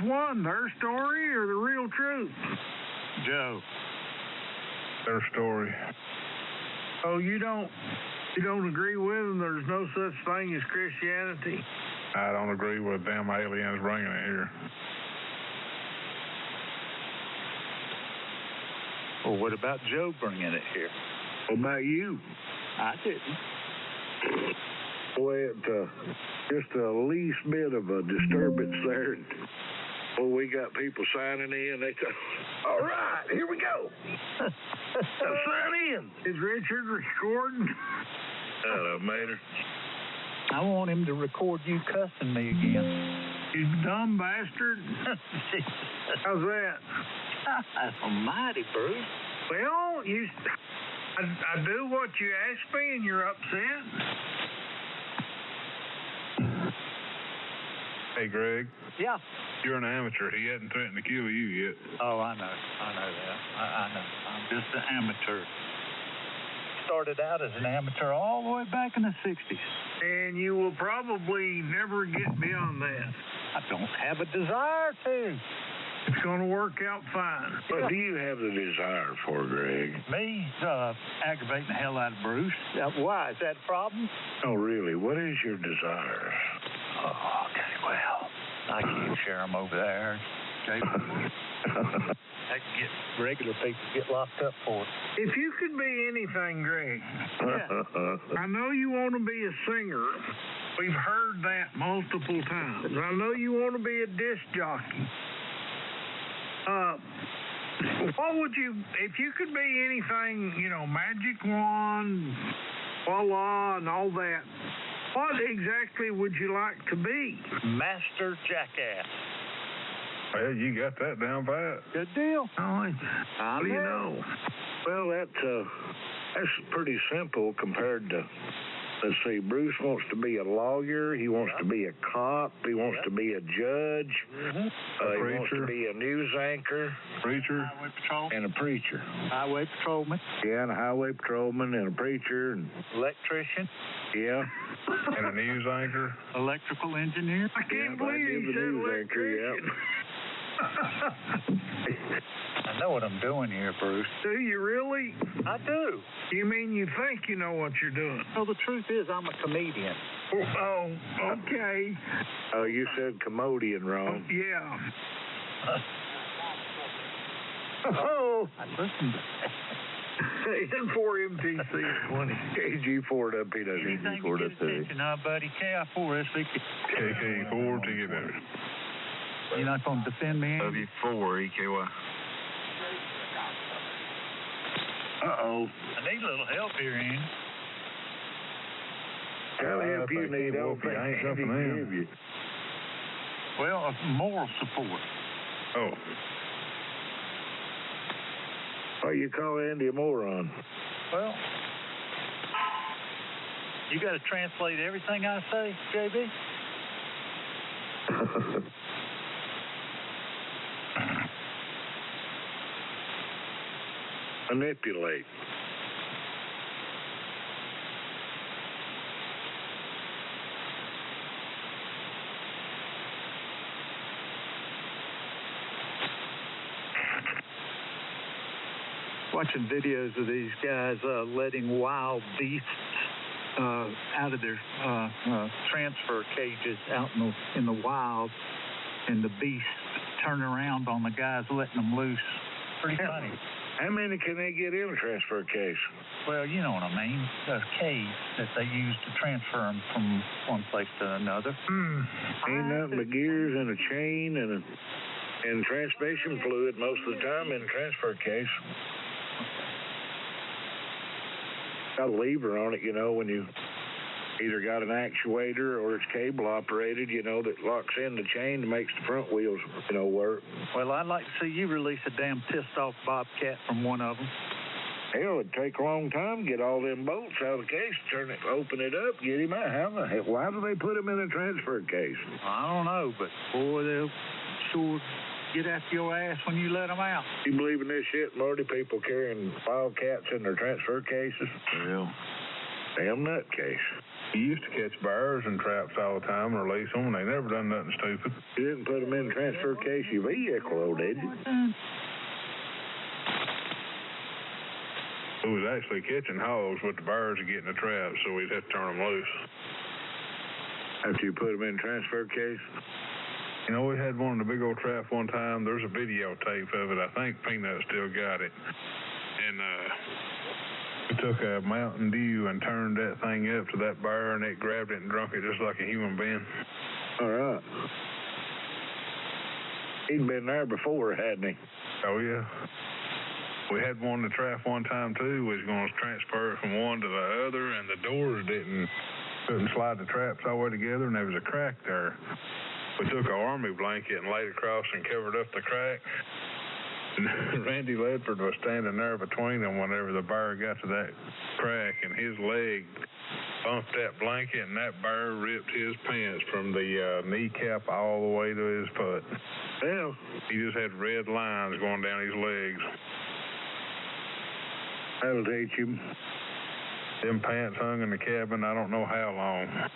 one, their story or the real truth? Joe. Their story. Oh, you don't agree with them? There's no such thing as Christianity? I don't agree with them aliens bringing it here. Well, what about Joe bringing it here? What about you? I didn't. Boy, just a least bit of a disturbance there. Well, we got people signing in. They say, all right, here we go. Sign in. Is Richard recording? Hello, Mater. I want him to record you cussing me again. You dumb bastard. How's that? Almighty, Bruce. Well, I do what you asked me and you're upset. Hey, Greg. Yeah. You're an amateur. He hasn't threatened to kill you yet. Oh, I know that. I know. I'm just an amateur. Started out as an amateur all the way back in the 60s. And you will probably never get beyond that. I don't have a desire to. It's going to work out fine. What do you have the desire for, Greg? Me? Aggravating the hell out of Bruce. Why? Is that a problem? Oh, really? What is your desire? Oh, okay, well, I can't share them over there. I can get regular people get locked up for it. If you could be anything, Greg, I know you want to be a singer. We've heard that multiple times. I know you want to be a disc jockey. What would you, if you could be anything, magic wand, voila, and all that, what exactly would you like to be? Master Jackass. Well, you got that down pat. Good deal. Oh, what do you know? Well, that's pretty simple compared to, let's see, Bruce wants to be a lawyer. He wants to be a cop. He wants to be a judge. He wants to be a news anchor. Preacher. Highway patrol. And a preacher. Highway patrolman. Yeah, and a highway patrolman and a preacher. And electrician. Yeah. And a news anchor. Electrical engineer. I can't believe he said electrician. I know what I'm doing here, Bruce. Do you really? I do. You mean you think you know what you're doing? Well, the truth is I'm a comedian. Oh, okay. Oh, you said commodian wrong. Yeah. I listened to that. N4MTC 20. KG4WP. Anything to get attention, buddy. KI4SVK. KK4 ticket better. You're not going to defend me? W4 EKY. Uh-oh. I need a little help here, Andy. How help you need? I ain't something in. Well, moral support. Oh. Why you call Andy a moron? Well, you got to translate everything I say, JB? Manipulate. Watching videos of these guys letting wild beasts out of their transfer cages out in the wild, and the beasts turn around on the guys letting them loose. Pretty funny. How many can they get in a transfer case? Well, you know what I mean. Those cages that they use to transfer them from one place to another. Ain't nothing but gears and a chain and transmission fluid most of the time in a transfer case. Got a lever on it, when you either got an actuator or it's cable operated, that locks in the chain and makes the front wheels, work. Well, I'd like to see you release a damn pissed off bobcat from one of them. Hell, it'd take a long time to get all them bolts out of the case, open it up, get him out. Why do they put him in a transfer case? I don't know, but boy, they'll sure get after your ass when you let them out. You believe in this shit, Marty? People carrying wildcats in their transfer cases? Well, damn nutcase. He used to catch bears and traps all the time and release them, and they never done nothing stupid. You didn't put them in transfer case your vehicle, did you? We was actually catching hogs with the bears and getting the traps, so we'd have to turn them loose. After you put them in transfer case? You know, we had one in the big old trap one time. There's a videotape of it. I think Peanut still got it. And we took a Mountain Dew and turned that thing up to that bear, and it grabbed it and drunk it just like a human being. All right. He'd been there before, hadn't he? Oh, yeah. We had one in the trap one time, too. We was going to transfer it from one to the other, and the doors couldn't slide the traps all the way together, and there was a crack there. We took an army blanket and laid across and covered up the crack. And Randy Ledford was standing there between them whenever the bear got to that crack, and his leg bumped that blanket, and that bear ripped his pants from the kneecap all the way to his foot. Yeah. He just had red lines going down his legs. That'll teach him. Them pants hung in the cabin I don't know how long.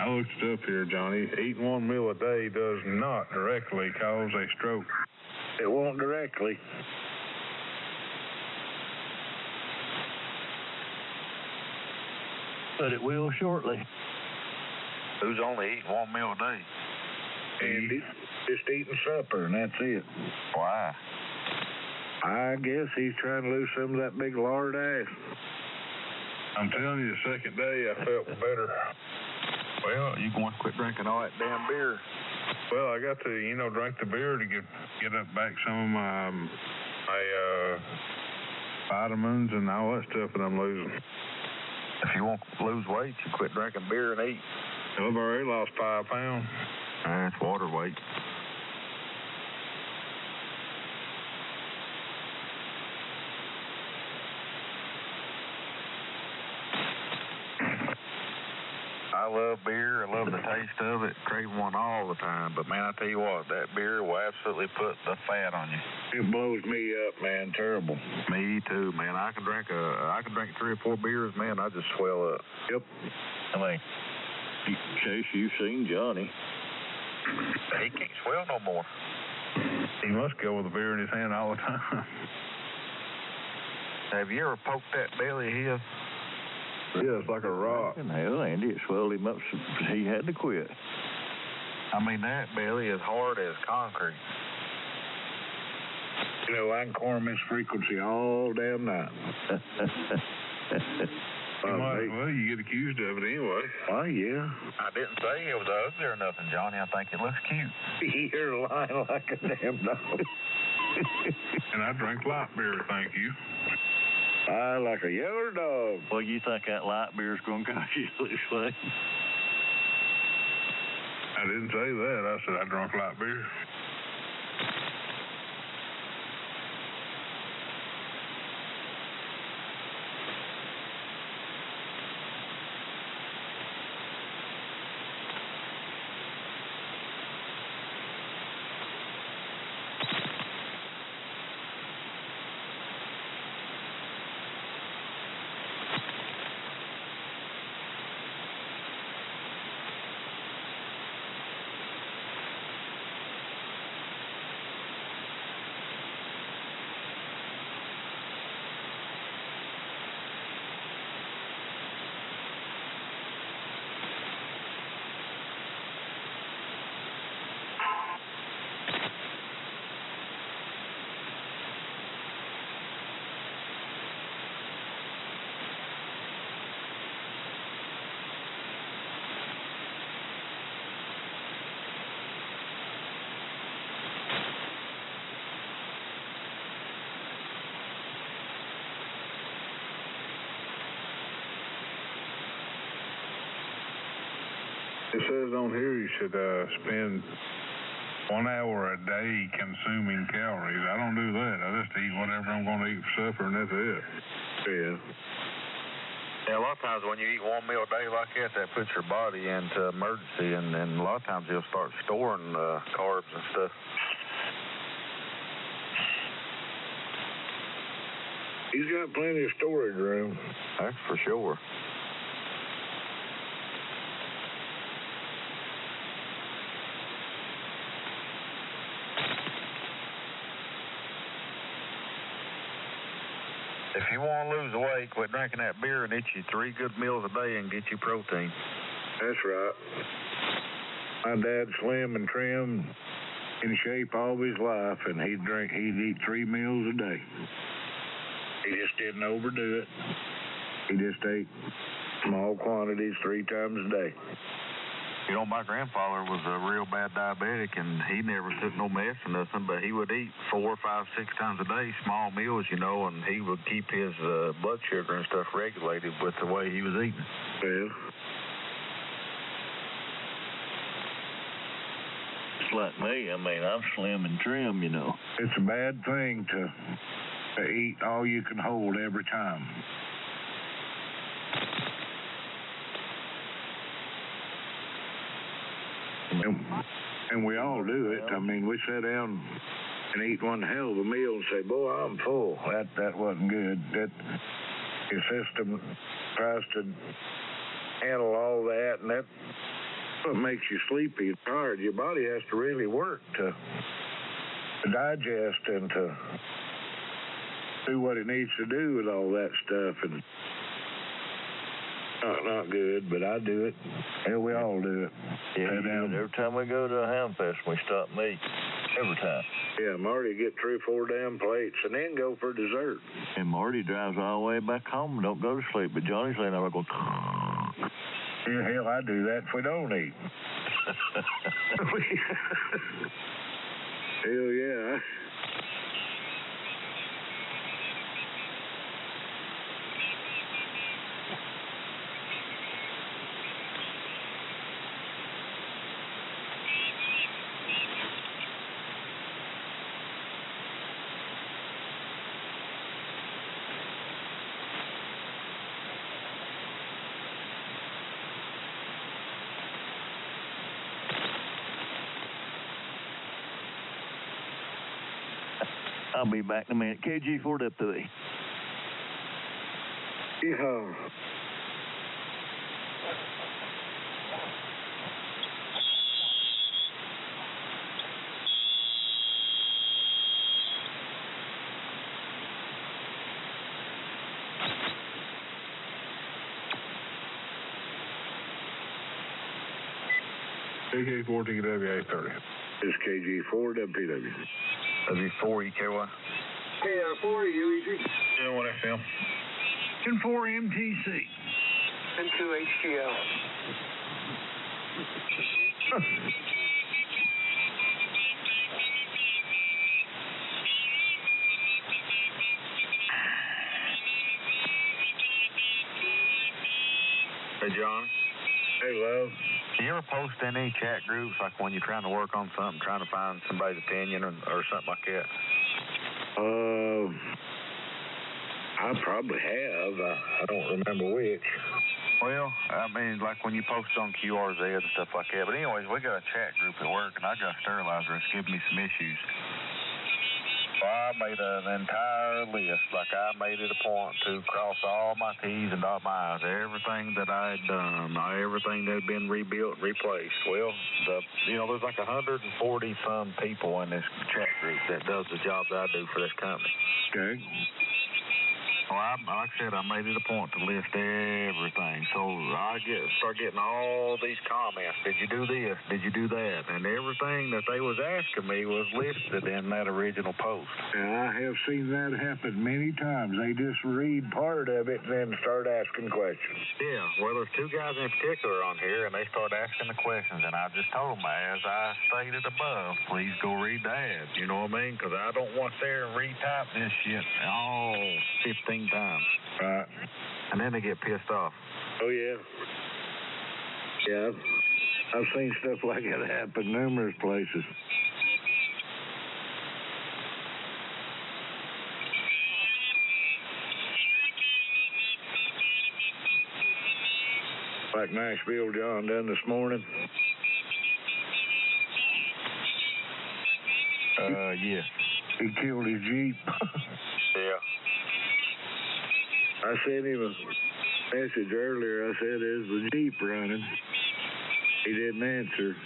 I looked it up here, Johnny. Eating one meal a day does not directly cause a stroke. It won't directly. But it will shortly. Who's only eating one meal a day? Andy, just eating supper, and that's it. Why? I guess he's trying to lose some of that big lard ass. I'm telling you, the second day I felt better. Well, you going to quit drinking all that damn beer? Well, I got to, drink the beer to get up back some of my vitamins and all that stuff that I'm losing. If you want to lose weight, you quit drinking beer and eat. I've already lost 5 pounds. That's water weight. I love beer. I love the taste of it. Crave one all the time. But, man, I tell you what, that beer will absolutely put the fat on you. It blows me up, man. Terrible. Me too, man. I can drink 3 or 4 beers, man. I just swell up. Yep. I mean, in case you've seen Johnny. He can't swell no more. He must go with a beer in his hand all the time. Have you ever poked that belly of his? Yeah, it's like a rock. Hell, Andy, it swelled him up so he had to quit. I mean, that belly is hard as concrete. I can corn this frequency all damn night. Well, you get accused of it anyway. Oh, yeah. I didn't say it was ugly or nothing, Johnny. I think it looks cute. You're lying like a damn dog. And I drink light beer, thank you. I like a yellow dog. Well, you think that light beer's going to cost you this way? I didn't say that. I said I drank light beer. It says on here you should spend 1 hour a day consuming calories. I don't do that. I just eat whatever I'm going to eat for supper, and that's it. Yeah. Yeah, a lot of times when you eat one meal a day like that, that puts your body into emergency, and a lot of times you'll start storing carbs and stuff. He's got plenty of storage room. That's for sure. If you want to lose weight, quit drinking that beer and eat you 3 good meals a day and get you protein. That's right. My dad's slim and trim, in shape all his life, and he'd eat 3 meals a day. He just didn't overdo it. He just ate small quantities 3 times a day. You know, my grandfather was a real bad diabetic, and he never took no mess or nothing, but he would eat 4, 5, 6 times a day, small meals, you know, and he would keep his blood sugar and stuff regulated with the way he was eating. Well, It's like me. I mean, I'm slim and trim, you know. it's a bad thing to eat all you can hold every time. And we all do it. I mean, we sit down and eat one hell of a meal and say, boy, I'm full. That wasn't good. That your system tries to handle all that, and that's what makes you sleepy and tired. Your body has to really work to digest and to do what it needs to do with all that stuff. And not good, but I do it. Hell, we all do it. Yeah, every time we go to a Ham Fest, we stop and eat. Every time. Yeah, Marty get 3 or 4 damn plates and then go for dessert. And Marty drives all the way back home and don't go to sleep, but Johnny's laying there going, Yeah, hell, I do that if we don't eat. Hell, yeah. I'll be back in a minute. KG, forward up to thee. Yeah. KG4 TKW 830. This KG4 WPW. W4 EKY. KR4 UEG. Yeah, what FM? 10-4 MTC. And 2 HTL. Hey, John. Hey, love. Do you ever post in any chat groups, like when you're trying to work on something, trying to find somebody's opinion or something like that? I probably have. I don't remember which. Well, I mean, like when you post on QRZ and stuff like that. But anyways, we got a chat group at work, and I got a sterilizer that's giving me some issues. So I made an entire list. Like I made it a point to cross all my T's and dot my I's, everything that I had done, everything that had been rebuilt, replaced. Well, there's like 140 some people in this chat group that does the job that I do for this company. Okay. Well, like I said, I made it a point to list everything. So I start getting all these comments. Did you do this? Did you do that? And everything that they was asking me was listed in that original post. Yeah, I have seen that happen many times. They just read part of it and then start asking questions. Yeah, well, there's 2 guys in particular on here, and they start asking the questions. And I just told them, as I stated above, please go read the ad. You know what I mean? Because I don't want there and retype this shit all 15 times. Right. And then they get pissed off. Oh, yeah. Yeah, I've seen stuff like that happen numerous places. Like Nashville John done this morning. Yeah. He killed his Jeep. Yeah. I sent him a message earlier. I said, is the Jeep running? He didn't answer.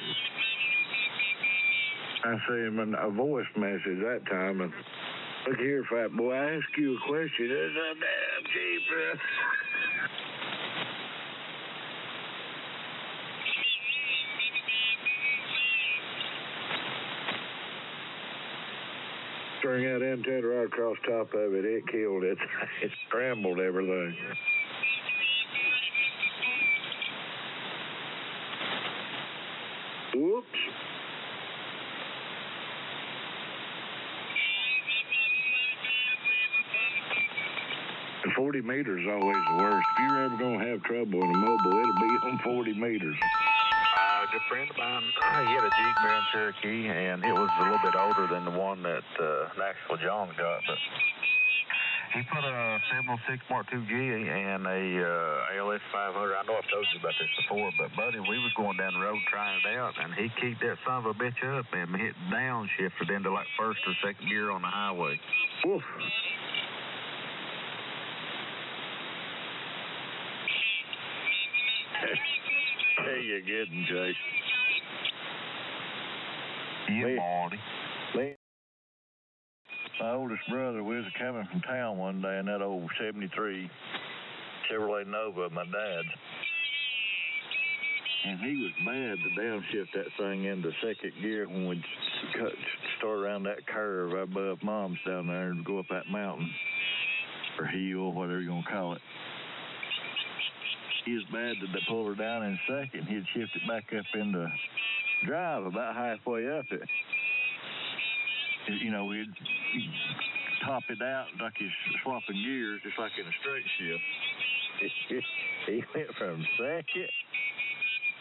I sent him a voice message that time. And look here, fat boy, I ask you a question. Is a damn Jeep running? String that antenna right across top of it. It killed it. It scrambled everything. Whoops. And 40 meters is always the worst. If you're ever going to have trouble in a mobile, it'll be on 40 meters. A good friend of mine, he had a Jeep Grand Cherokee, and it was a little bit older than the one that Knoxville John's got, but he put a 706 Mark II G and a ALS 500. I know I've told you about this before, but, buddy, we was going down the road trying it out, and he kicked that son of a bitch up and hit downshifted into, like, first or second gear on the highway. Woof. Hey, you're getting, Jake. Yeah, Marty. My oldest brother, we was coming from town one day in that old 73 Chevrolet Nova of my dad's. And he was mad to downshift that thing into second gear when we start around that curve above Mom's down there and go up that mountain, or hill, whatever you're going to call it. He was mad that they pulled her down in second. He'd shift it back up into drive about halfway up it. You know, we'd top it out like he's swapping gears, just like in a straight shift. He went from second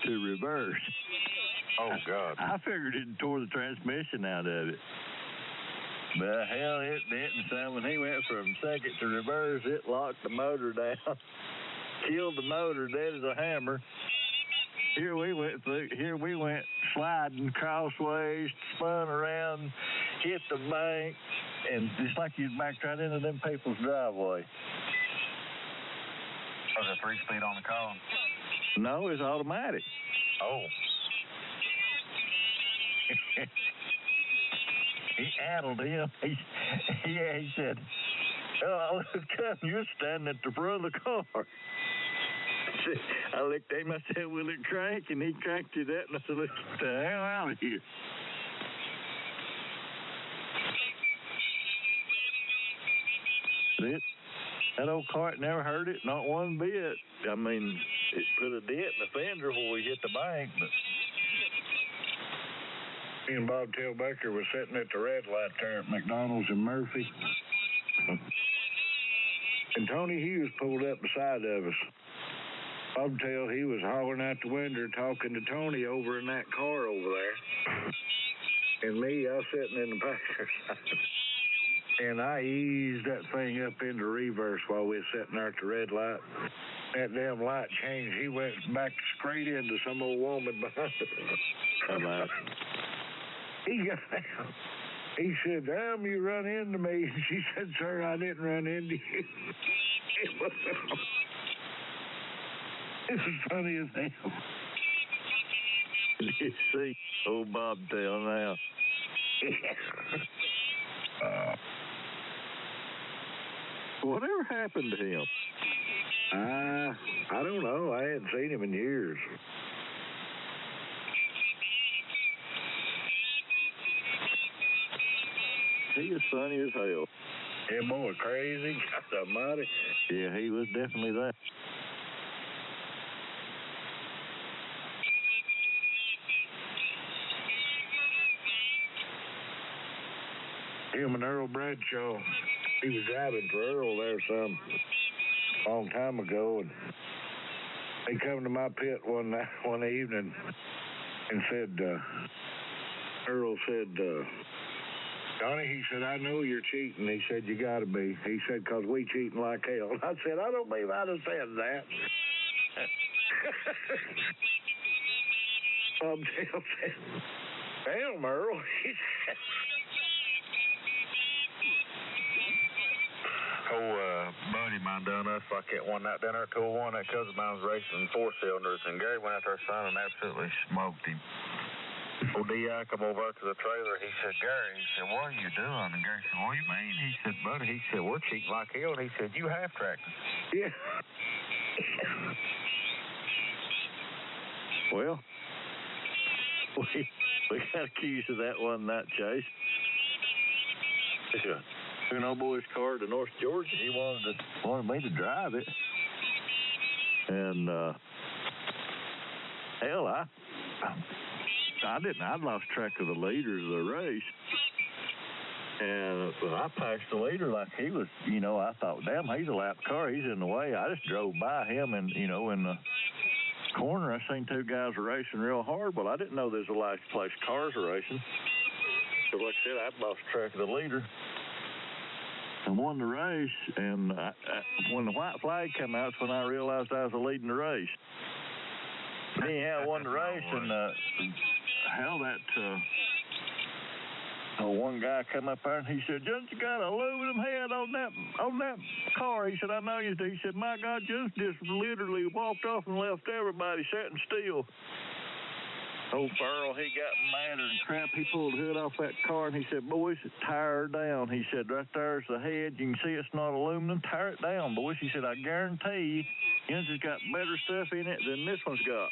to reverse. Oh, God. I figured it tore the transmission out of it. But hell, it didn't, son. When he went from second to reverse, it locked the motor down. Killed the motor dead as a hammer. Here we went sliding crossways, spun around, hit the bank, and just like you'd backed right into them people's driveway. Was it 3-speed on the column? No, it's automatic. Oh. He addled him. He said, "Oh, look, you're standing at the front of the car." I looked at him, I said, "Will it crank?" And he cranked it up, and I said, "Let's get the hell out of here." That old cart never hurt it, not one bit. I mean, it put a dent in the fender before we hit the bank, but... Me and Bob Tailbaker was sitting at the red light there at McDonald's in Murphy. And Tony Hughes pulled up beside of us. Bobtail, he was hollering out the window talking to Tony over in that car over there. And me, I was sitting in the passenger side. And I eased that thing up into reverse while we were sitting there at the red light. That damn light changed. He went back straight into some old woman behind us. He got down. He said, "Damn, you run into me." And she said, "Sir, I didn't run into you." It was funny as hell. You see old Bobtail now. Whatever happened to him? I don't know. I hadn't seen him in years. He was funny as hell. Yeah, boy, crazy. God almighty. Yeah, he was definitely that. Him and Earl Bradshaw. He was driving for Earl there some long time ago, and he come to my pit one evening and said, Earl said, "Donnie," he said, "I know you're cheating." He said, "You gotta be." He said, "'Cause we cheating like hell." I said, "I don't believe I'd have said that." Bobtail said, "Damn, Earl." He said, buddy of mine done us like that one night down there at 201. That cousin of mine was racing 4-cylinders, and Gary went out there, son, and absolutely smoked him. Old D.I. come over to the trailer. He said, Gary, he said, what are you doing? And Gary said, what do you mean? He said, buddy, he said, we're cheating like hell. And he said, you have tractors. Yeah. Well, we got accused of that one night, Chase. An old boy's car to North Georgia. He wanted me to drive it. And, hell, I didn't. I'd lost track of the leaders of the race. And I passed the leader like he was, I thought, damn, he's a lap car. He's in the way. I just drove by him and, in the corner, I seen two guys racing real hard. Well, I didn't know there's a last place cars are racing. So like I said, I'd lost track of the leader. I won the race, and when the white flag came out, that's when I realized I was leading the race. Anyhow, I won the race, and one guy come up there and he said, "Just got an aluminum head on that car." He said, "I know you do." He said, "My God, just literally walked off and left everybody sitting still." Old Farrell, he got madder and crap. He pulled the hood off that car and he said, "Boys, tire her down." He said, "Right there's the head. You can see it's not aluminum. Tire it down, boys." He said, "I guarantee you, yours has got better stuff in it than this one's got."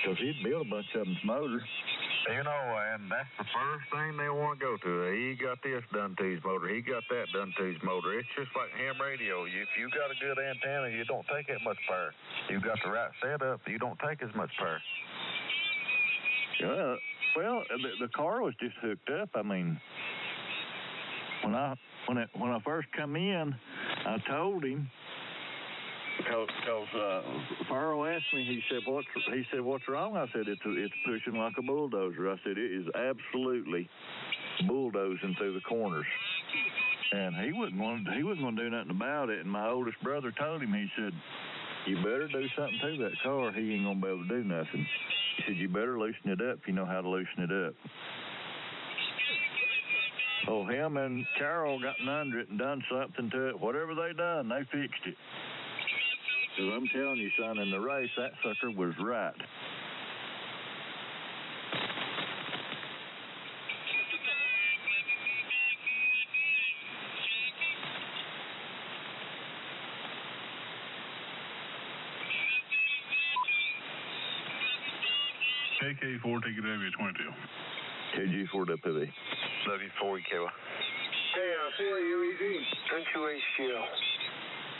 Because he'd built a bunch of them's motors. And that's the first thing they want to go to. He got this done to his motor. He got that done to his motor. It's just like ham radio. If you got a good antenna, you don't take that much power. You got the right setup, you don't take as much power. Well, the car was just hooked up. I mean, when I first come in, I told him. Because Farrell asked me, he said, "What's wrong?" I said, "It's pushing like a bulldozer." I said, "It is absolutely bulldozing through the corners." And he wasn't going to do nothing about it. And my oldest brother told him, he said, "You better do something to that car. He ain't going to be able to do nothing." He said, "You better loosen it up if you know how to loosen it up." Oh, him and Carol got under it and done something to it. Whatever they done, they fixed it. Because I'm telling you, son, in the race, that sucker was right. KK4 TKW22. KG4WPV. W4 EQ. KI4UEZ. Don't you HCL.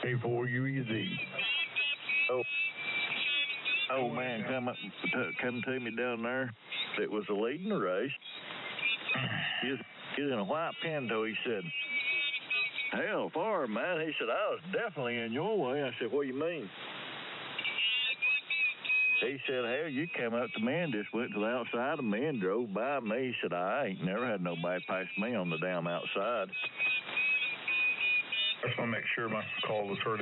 K4UEZ. Oh man, come to me down there that was leading the race. He's in a white Pinto. He said, "Hell, far, man." He said, "I was definitely in your way." I said, "What do you mean?" He said, "Hell, you came up to me and just went to the outside of me and drove by me." He said, "I ain't never had nobody pass me on the damn outside." I just want to make sure my call was heard.